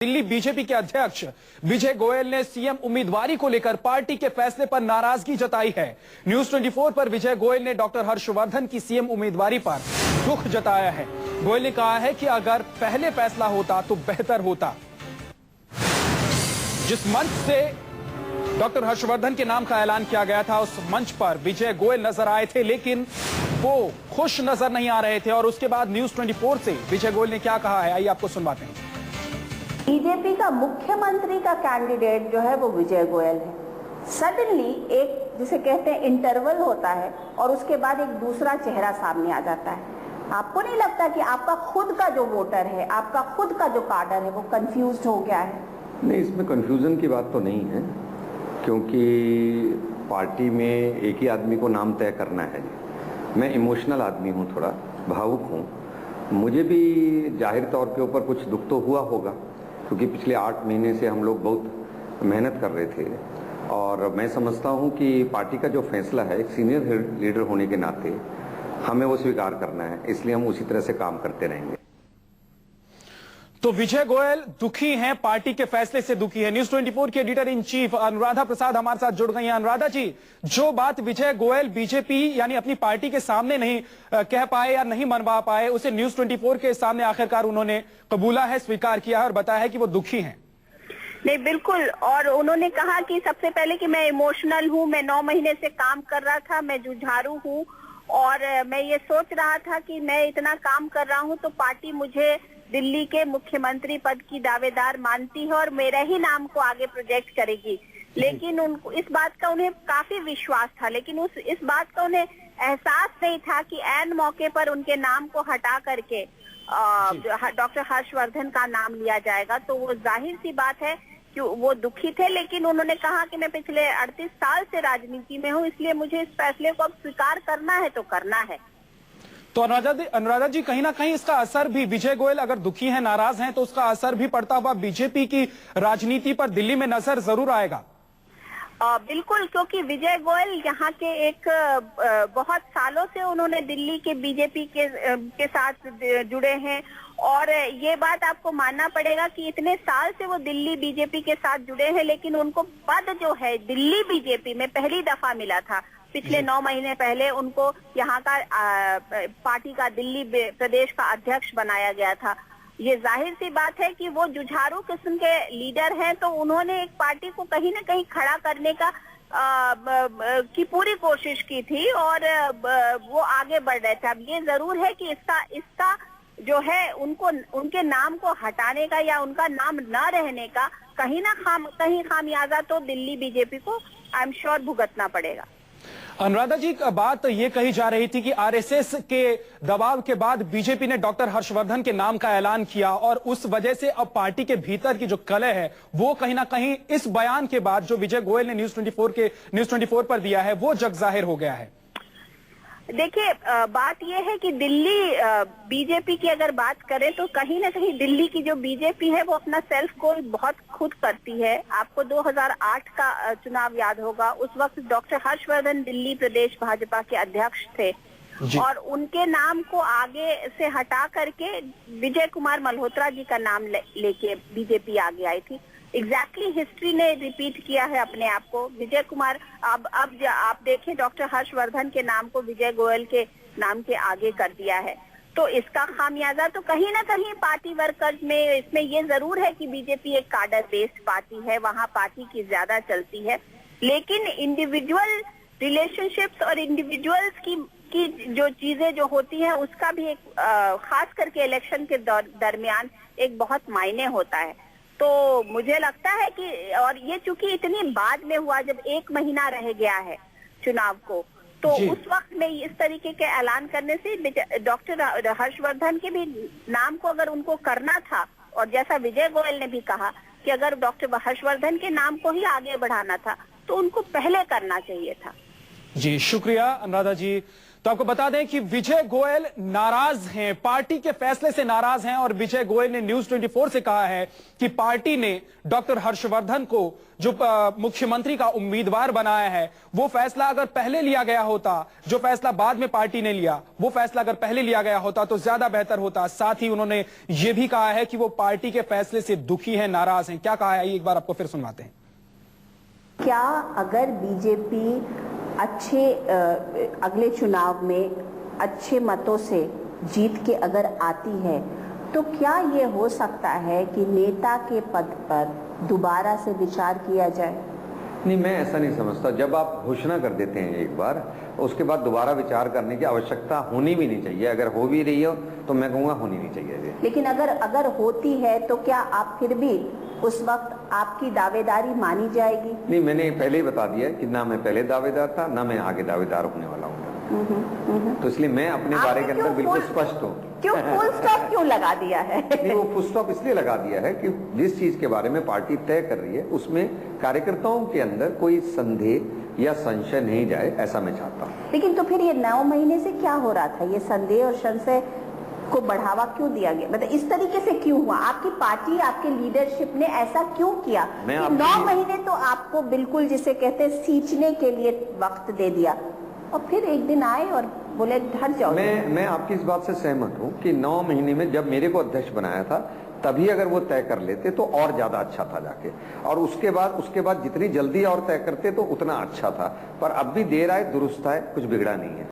Delhi BJP के अध्यक्ष विजय गोयल ने सीएम उम्मीदवारी को लेकर पार्टी के फैसले पर नाराजगी जताई है। न्यूज 24 पर विजय गोयल ने डॉक्टर हर्षवर्धन की सीएम उम्मीदवारी पर दुख जताया है। गोयल ने कहा है कि अगर पहले फैसला होता तो बेहतर होता। जिस मंच से डॉक्टर हर्षवर्धन के नाम का ऐलान किया गया था, उस मंच पर विजय गोयल नजर आए थे, लेकिन वो खुश नजर नहीं आ रहे थे। और उसके बाद न्यूज 24 से विजय गोयल ने क्या कहा है, आइए आपको सुनवाते हैं। बीजेपी का मुख्यमंत्री का कैंडिडेट जो है वो विजय गोयल है। सडनली एक जिसे कहते हैं इंटरवल होता है और उसके बाद एक दूसरा चेहरा सामने आ जाता है। आपको नहीं लगता कि आपका खुद का जो वोटर है, आपका खुद का जो कार्डर है, वो कंफ्यूज्ड हो गया है? नहीं, इसमें कंफ्यूजन की बात तो नहीं है, क्योंकि पार्टी में एक ही आदमी को नाम तय करना है। मैं इमोशनल आदमी हूँ, थोड़ा भावुक हूँ। मुझे भी जाहिर तौर के ऊपर कुछ दुख तो हुआ होगा, क्योंकि पिछले 8 महीने से हम लोग बहुत मेहनत कर रहे थे। और मैं समझता हूँ कि पार्टी का जो फैसला है, एक सीनियर लीडर होने के नाते हमें वो स्वीकार करना है, इसलिए हम उसी तरह से काम करते रहेंगे। तो विजय गोयल दुखी हैं, पार्टी के फैसले से दुखी है। न्यूज 24 की editor in chief Anuradha Prasad हमारे साथ जुड़ गई हैं। अनुराधा जी, जो बात विजय गोयल बीजेपी यानी अपनी पार्टी के सामने नहीं कह पाए या नहीं मनवा पाए, उसे न्यूज 24 के सामने आखिरकार उन्होंने कबूला है, स्वीकार किया है और बताया है कि वो दुखी हैं। नहीं, बिल्कुल। और उन्होंने कहा कि सबसे पहले कि मैं इमोशनल हूँ, मैं 9 महीने से काम कर रहा था, मैं जुझारू हूँ और मैं ये सोच रहा था कि मैं इतना काम कर रहा हूँ तो पार्टी मुझे दिल्ली के मुख्यमंत्री पद की दावेदार मानती है और मेरे ही नाम को आगे प्रोजेक्ट करेगी। लेकिन उनको इस बात का उन्हें काफी विश्वास था, लेकिन इस बात का उन्हें एहसास नहीं था कि ऐन मौके पर उनके नाम को हटा करके डॉक्टर हर्षवर्धन का नाम लिया जाएगा। तो वो जाहिर सी बात है कि वो दुखी थे, लेकिन उन्होंने कहा कि मैं पिछले 38 साल से राजनीति में हूँ, इसलिए मुझे इस फैसले को अब स्वीकार करना है तो करना है। तो अनुराधा जी, कहीं ना कहीं इसका असर भी, विजय गोयल अगर दुखी हैं, नाराज हैं, तो उसका असर भी पड़ता हुआ बीजेपी की राजनीति पर दिल्ली में नजर जरूर आएगा। बिल्कुल, क्योंकि विजय गोयल यहाँ के एक बहुत सालों से उन्होंने दिल्ली के बीजेपी के साथ जुड़े हैं और ये बात आपको मानना पड़ेगा कि इतने साल से वो दिल्ली बीजेपी के साथ जुड़े हैं, लेकिन उनको पद जो है दिल्ली बीजेपी में पहली दफा मिला था। पिछले 9 महीने पहले उनको यहाँ का पार्टी का दिल्ली प्रदेश का अध्यक्ष बनाया गया था। ये जाहिर सी बात है कि वो जुझारू किस्म के लीडर हैं, तो उन्होंने एक पार्टी को कहीं ना कहीं खड़ा करने का की पूरी कोशिश की थी और वो आगे बढ़ रहे थे। अब ये जरूर है कि इसका जो है उनको उनके नाम को हटाने का या उनका नाम न रहने का कहीं खामियाजा तो दिल्ली बीजेपी को आई एम श्योर भुगतना पड़ेगा। अनुराधा जी, बात ये कही जा रही थी कि आरएसएस के दबाव के बाद बीजेपी ने डॉक्टर हर्षवर्धन के नाम का ऐलान किया और उस वजह से अब पार्टी के भीतर की जो कलह है वो कहीं ना कहीं इस बयान के बाद जो विजय गोयल ने न्यूज 24 पर दिया है वो जग जाहिर हो गया है। देखिए, बात यह है कि दिल्ली बीजेपी की अगर बात करें तो कहीं ना कहीं दिल्ली की जो बीजेपी है वो अपना सेल्फ गोल बहुत खुद करती है। आपको 2008 का चुनाव याद होगा, उस वक्त डॉक्टर हर्षवर्धन दिल्ली प्रदेश भाजपा के अध्यक्ष थे और उनके नाम को आगे से हटा करके विजय कुमार मल्होत्रा जी का नाम लेके बीजेपी आगे आई थी। एग्जैक्टली हिस्ट्री ने रिपीट किया है अपने आप को। विजय कुमार अब आप देखें, डॉक्टर हर्षवर्धन के नाम को विजय गोयल के नाम के आगे कर दिया है। तो इसका खामियाजा तो कहीं ना कहीं पार्टी वर्कर्स में, इसमें ये जरूर है कि बीजेपी एक कार्डर बेस्ड पार्टी है, वहाँ पार्टी की ज्यादा चलती है, लेकिन इंडिविजुअल रिलेशनशिप्स और इंडिविजुअल्स की जो चीजें जो होती हैं उसका भी एक खास करके इलेक्शन के दरमियान एक बहुत मायने होता है। तो मुझे लगता है कि, और ये चूंकि इतनी बाद में हुआ जब 1 महीना रह गया है चुनाव को, तो उस वक्त में इस तरीके के ऐलान करने से डॉक्टर हर्षवर्धन के भी नाम को अगर उनको करना था, और जैसा विजय गोयल ने भी कहा कि अगर डॉक्टर हर्षवर्धन के नाम को ही आगे बढ़ाना था तो उनको पहले करना चाहिए था। जी शुक्रिया अनुराधा जी। तो आपको बता दें कि विजय गोयल नाराज हैं, पार्टी के फैसले से नाराज हैं और विजय गोयल ने न्यूज 24 से कहा है कि पार्टी ने डॉक्टर हर्षवर्धन को जो मुख्यमंत्री का उम्मीदवार बनाया है, वो फैसला अगर पहले लिया गया होता, जो फैसला बाद में पार्टी ने लिया, वो फैसला अगर पहले लिया गया होता तो ज्यादा बेहतर होता। साथ ही उन्होंने ये भी कहा है कि वो पार्टी के फैसले से दुखी हैं, नाराज हैं। क्या कहा है, एक बार आपको फिर सुनवाते हैं। क्या अगर बीजेपी अच्छे अगले चुनाव में अच्छे मतों से जीत के अगर आती है तो क्या ये हो सकता है कि नेता के पद पर दोबारा से विचार किया जाए? नहीं, मैं ऐसा नहीं समझता। जब आप घोषणा कर देते हैं एक बार, उसके बाद दोबारा विचार करने की आवश्यकता होनी भी नहीं चाहिए। अगर हो भी रही हो तो मैं कहूँगा होनी नहीं चाहिए। लेकिन अगर होती है तो क्या आप फिर भी उस वक्त आपकी दावेदारी मानी जाएगी? नहीं, मैंने पहले ही बता दिया कि ना मैं पहले दावेदार था, ना मैं आगे दावेदार होने वाला हूँ। तो इसलिए मैं अपने बारे के अंदर बिल्कुल स्पष्ट हूँ। क्यों फुल स्टॉप क्यों लगा दिया है? नहीं, वो फुल स्टॉप इसलिए लगा दिया है कि जिस चीज के बारे में पार्टी तय कर रही है उसमें कार्यकर्ताओं के अंदर कोई संदेह या संशय नहीं जाए, ऐसा मैं चाहता हूँ। लेकिन तो फिर ये 9 महीने से क्या हो रहा था? ये संदेह और संशय को बढ़ावा क्यों दिया गया? मतलब इस तरीके से क्यों हुआ? आपकी पार्टी, आपके लीडरशिप ने ऐसा क्यों किया कि 9 महीने तो आपको बिल्कुल जिसे कहते हैं सींचने के लिए वक्त दे दिया और फिर एक दिन आए और बोले हट जाओ? मैं आपकी इस बात से सहमत हूँ कि 9 महीने में जब मेरे को अध्यक्ष बनाया था तभी अगर वो तय कर लेते तो और ज्यादा अच्छा था जाके, और उसके बाद जितनी जल्दी और तय करते तो उतना अच्छा था। पर अब भी देर आए दुरुस्त आए, कुछ बिगड़ा नहीं है।